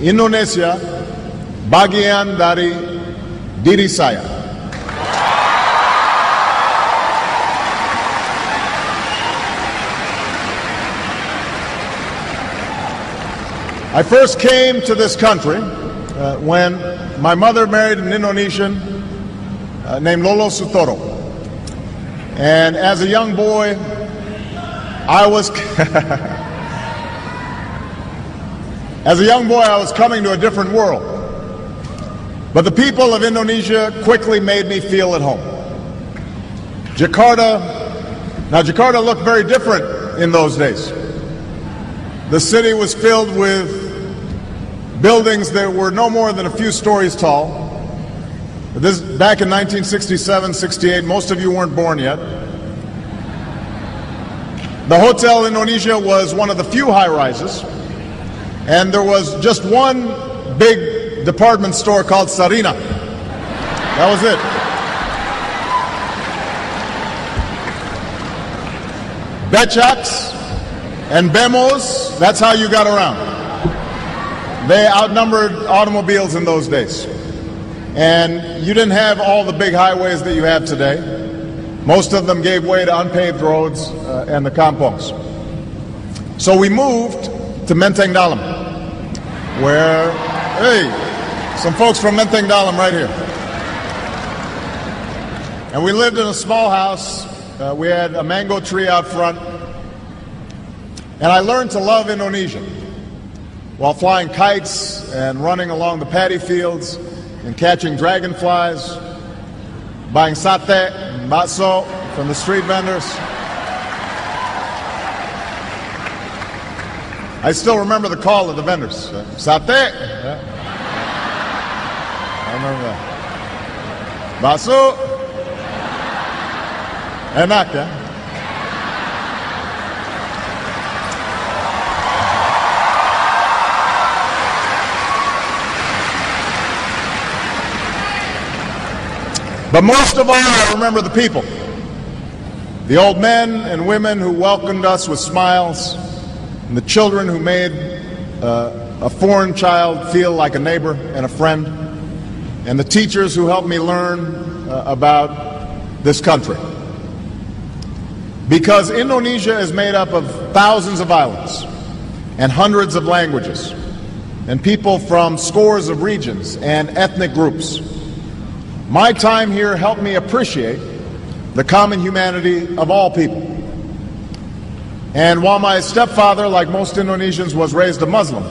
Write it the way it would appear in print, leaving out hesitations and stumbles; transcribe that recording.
Indonesia bagian dari diri saya. I first came to this country when my mother married an Indonesian named Lolo Sutoro. And as a young boy, I was coming to a different world. But the people of Indonesia quickly made me feel at home. Jakarta looked very different in those days. The city was filled with buildings that were no more than a few stories tall. This back in 1967, 68, most of you weren't born yet. The Hotel Indonesia was one of the few high-rises, and there was just one big department store called Sarina. That was it. Becaks and Bemos, that's how you got around. They outnumbered automobiles in those days. And you didn't have all the big highways that you have today. Most of them gave way to unpaved roads and the kampongs. So we moved to Menteng Dalam, where, hey, some folks from Menteng Dalam right here. And we lived in a small house. We had a mango tree out front. And I learned to love Indonesia while flying kites and running along the paddy fields and catching dragonflies, buying sate and bakso from the street vendors. I still remember the call of the vendors. Sate. Yeah. I remember that. Bakso. Enak, yeah? But most of all, I remember the people. The old men and women who welcomed us with smiles, and the children who made a foreign child feel like a neighbor and a friend, and the teachers who helped me learn about this country. Because Indonesia is made up of thousands of islands and hundreds of languages, and people from scores of regions and ethnic groups. My time here helped me appreciate the common humanity of all people. And while my stepfather, like most Indonesians, was raised a Muslim,